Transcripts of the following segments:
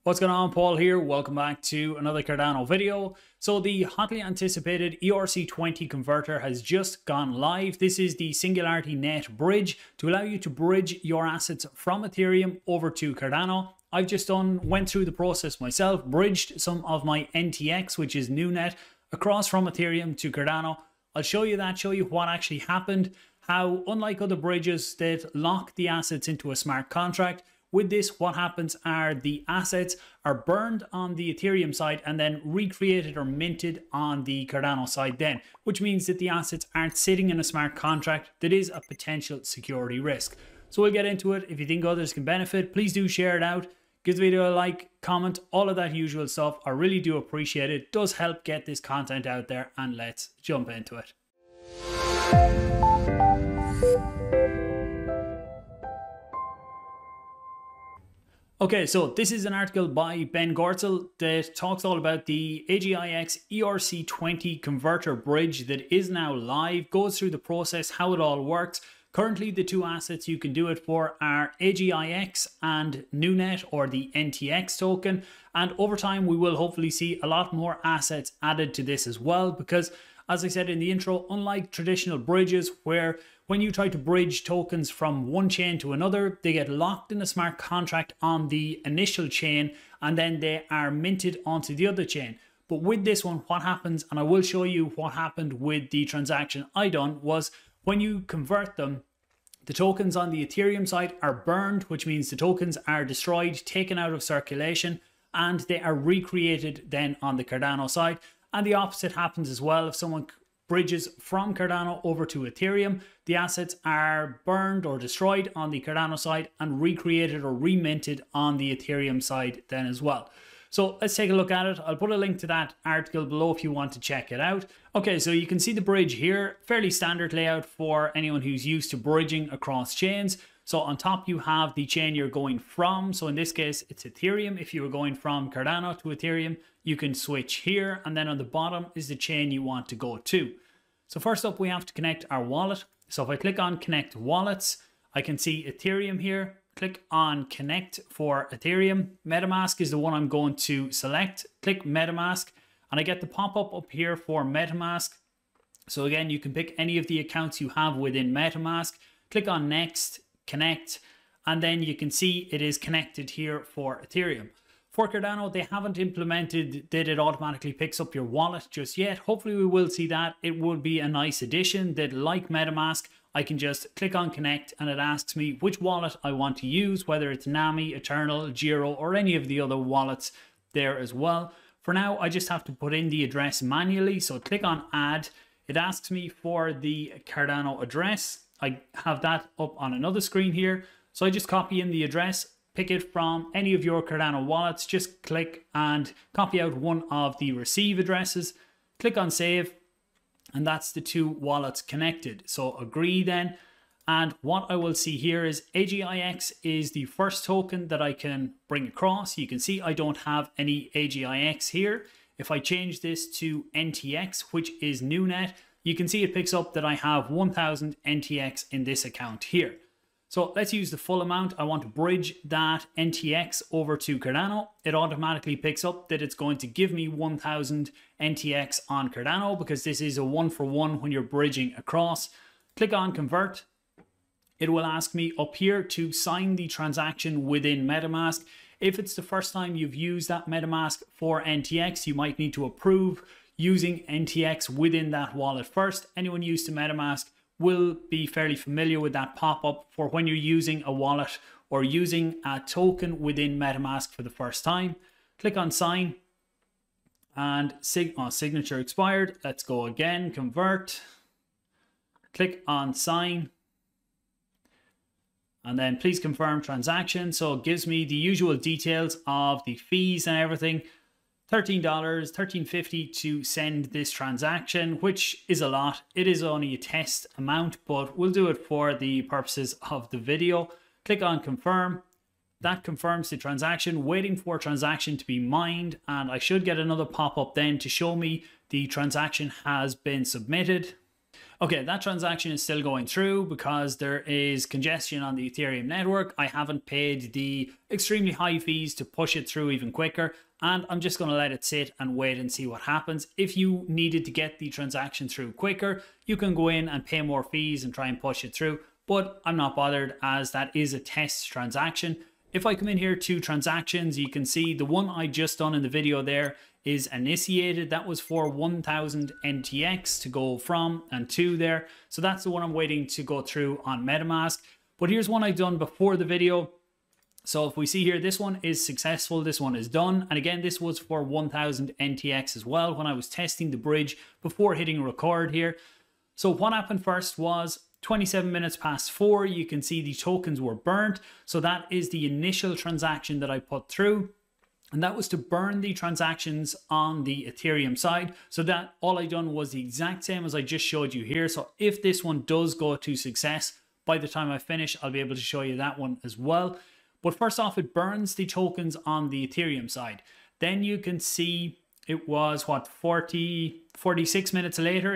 What's going on, Paul here? Welcome back to another Cardano video. So the hotly anticipated ERC20 converter has just gone live. This is the Singularity Net bridge to allow you to bridge your assets from Ethereum over to Cardano. I've just went through the process myself, bridged some of my NTX, which is Nunet, across from Ethereum to Cardano. I'll show you what actually happened, how unlike other bridges that lock the assets into a smart contract, with this, what happens are the assets are burned on the Ethereum side and then recreated or minted on the Cardano side then, which means that the assets aren't sitting in a smart contract that is a potential security risk. So we'll get into it. If you think others can benefit, please do share it out. Give the video a like, comment, all of that usual stuff. I really do appreciate it. It does help get this content out there, and let's jump into it. Okay, so this is an article by Ben Gortzel that talks all about the AGIX ERC20 converter bridge that is now live, goes through the process, how it all works. Currently, the two assets you can do it for are AGIX and Nunet, or the NTX token. And over time, we will hopefully see a lot more assets added to this as well, because as I said in the intro, unlike traditional bridges where when you try to bridge tokens from one chain to another, they get locked in a smart contract on the initial chain and then they are minted onto the other chain. But with this one, what happens, and I will show you what happened with the transaction I done, was when you convert them, the tokens on the Ethereum side are burned, which means the tokens are destroyed, taken out of circulation, and they are recreated then on the Cardano side. And the opposite happens as well. If someone bridges from Cardano over to Ethereum, the assets are burned or destroyed on the Cardano side and recreated or reminted on the Ethereum side then as well. So let's take a look at it. I'll put a link to that article below if you want to check it out. Okay, so you can see the bridge here, fairly standard layout for anyone who's used to bridging across chains. So on top you have the chain you're going from. So in this case, it's Ethereum. If you were going from Cardano to Ethereum, you can switch here. And then on the bottom is the chain you want to go to. So first up, we have to connect our wallet. So if I click on Connect Wallets, I can see Ethereum here. Click on Connect for Ethereum. MetaMask is the one I'm going to select. Click MetaMask and I get the pop-up up here for MetaMask. So again, you can pick any of the accounts you have within MetaMask. Click on Next, Connect, and then you can see it is connected here for Ethereum. For Cardano, they haven't implemented that it automatically picks up your wallet just yet. Hopefully we will see that. It would be a nice addition that, like MetaMask, I can just click on Connect and it asks me which wallet I want to use, whether it's Nami, Eternal, Giro, or any of the other wallets there as well. For now, I just have to put in the address manually. So click on Add. It asks me for the Cardano address. I have that up on another screen here. So I just copy in the address, pick it from any of your Cardano wallets, just click and copy out one of the receive addresses, click on Save, and that's the two wallets connected. So agree then. And what I will see here is AGIX is the first token that I can bring across. You can see I don't have any AGIX here. If I change this to NTX, which is Nunet, you can see it picks up that I have 1000 NTX in this account here. So let's use the full amount. I want to bridge that NTX over to Cardano. It automatically picks up that it's going to give me 1000 NTX on Cardano because this is a 1-for-1 when you're bridging across. Click on Convert. It will ask me up here to sign the transaction within MetaMask. If it's the first time you've used that MetaMask for NTX, you might need to approve using NTX within that wallet first. Anyone used to MetaMask will be fairly familiar with that pop-up for when you're using a wallet or using a token within MetaMask for the first time. Click on Sign and signature expired. Let's go again, Convert. Click on Sign. And then please confirm transaction. So it gives me the usual details of the fees and everything. $13, $13.50 to send this transaction, which is a lot. It is only a test amount, but we'll do it for the purposes of the video. Click on Confirm. That confirms the transaction, waiting for transaction to be mined, and I should get another pop-up then to show me the transaction has been submitted. Okay, that transaction is still going through because there is congestion on the Ethereum network. I haven't paid the extremely high fees to push it through even quicker, and I'm just going to let it sit and wait and see what happens. If you needed to get the transaction through quicker, you can go in and pay more fees and try and push it through, but I'm not bothered as that is a test transaction. If I come in here to transactions, you can see the one I just done in the video there is initiated. That was for 1000 NTX to go from and to there. So that's the one I'm waiting to go through on MetaMask. But here's one I've done before the video. So if we see here, this one is successful. This one is done. And again, this was for 1000 NTX as well when I was testing the bridge before hitting record here. So what happened first was 27 minutes past 4, you can see the tokens were burnt. So that is the initial transaction that I put through. And that was to burn the transactions on the Ethereum side. So that all I done was the exact same as I just showed you here. So if this one does go to success, by the time I finish, I'll be able to show you that one as well. But first off, it burns the tokens on the Ethereum side. Then you can see it was what, 46 minutes later.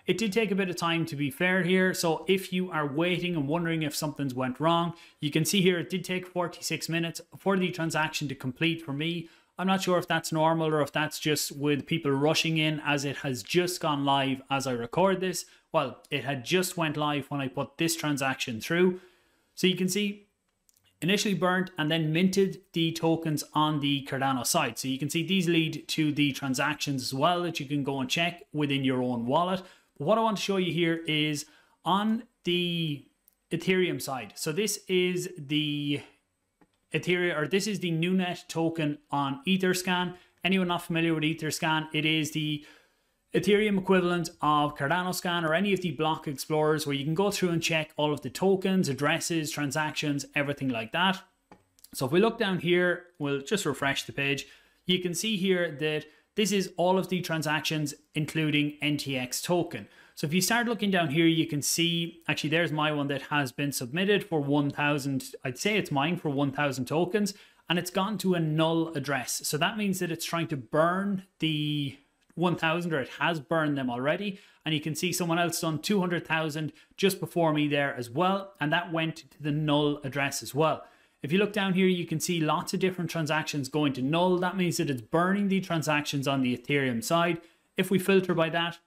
It did take a bit of time, to be fair here. So if you are waiting and wondering if something's went wrong, you can see here it did take 46 minutes for the transaction to complete for me. I'm not sure if that's normal or if that's just with people rushing in, as it has just gone live as I record this. Well, it had just went live when I put this transaction through. So you can see initially burnt and then minted the tokens on the Cardano side. So you can see these lead to the transactions as well that you can go and check within your own wallet. But what I want to show you here is on the Ethereum side. So this is the Ethereum, or this is the Nunet token on Etherscan. Anyone not familiar with Etherscan, it is the Ethereum equivalent of Cardano Scan or any of the block explorers where you can go through and check all of the tokens, addresses, transactions, everything like that. So if we look down here, we'll just refresh the page. You can see here that this is all of the transactions, including NTX token. So if you start looking down here, you can see, actually there's my one that has been submitted for 1000, I'd say it's mine for 1000 tokens, and it's gone to a null address. So that means that it's trying to burn the 1000, or it has burned them already. And you can see someone else done 200,000 just before me there as well. And that went to the null address as well. If you look down here, you can see lots of different transactions going to null. That means that it's burning the transactions on the Ethereum side. If we filter by that,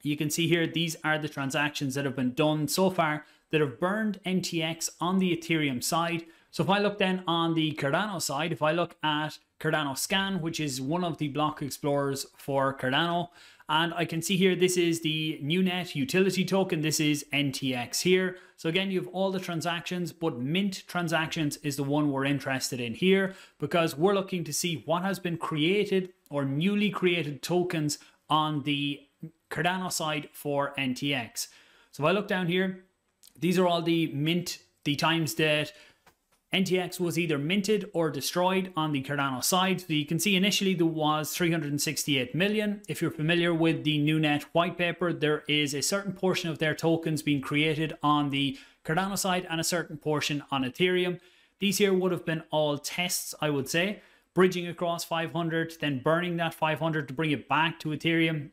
you can see here, these are the transactions that have been done so far that have burned NTX on the Ethereum side. So if I look then on the Cardano side, if I look at Cardano Scan, which is one of the block explorers for Cardano, and I can see here, this is the Nunet utility token. This is NTX here. So again, you have all the transactions, but mint transactions is the one we're interested in here because we're looking to see what has been created or newly created tokens on the Cardano side for NTX. So if I look down here, these are all the mint, the times that NTX was either minted or destroyed on the Cardano side. So you can see initially there was 368 million. If you're familiar with the Nunet white paper, there is a certain portion of their tokens being created on the Cardano side and a certain portion on Ethereum. These here would have been all tests, I would say, bridging across 500, then burning that 500 to bring it back to Ethereum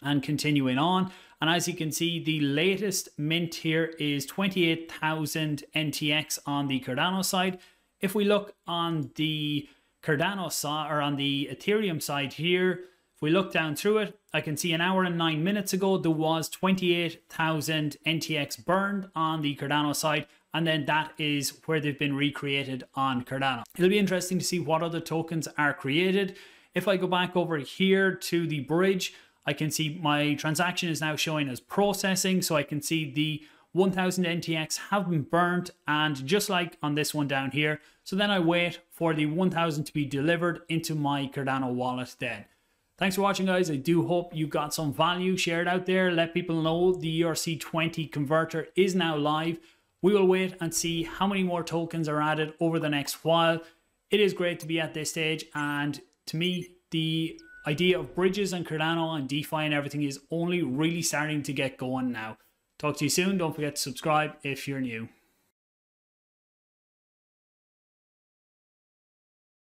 and continuing on. And as you can see, the latest mint here is 28,000 NTX on the Cardano side. If we look on the Cardano side, or on the Ethereum side here, if we look down through it, I can see an hour and 9 minutes ago, there was 28,000 NTX burned on the Cardano side. And then that is where they've been recreated on Cardano. It'll be interesting to see what other tokens are created. If I go back over here to the bridge, I can see my transaction is now showing as processing. So I can see the 1000 NTX have been burnt, and just like on this one down here. So then I wait for the 1000 to be delivered into my Cardano wallet then. Thanks for watching, guys. I do hope you got some value. Share it out there. Let people know the ERC20 converter is now live. We will wait and see how many more tokens are added over the next while. It is great to be at this stage, and to me, the idea of bridges and Cardano and DeFi and everything is only really starting to get going now. Talk to you soon. Don't forget to subscribe if you're new.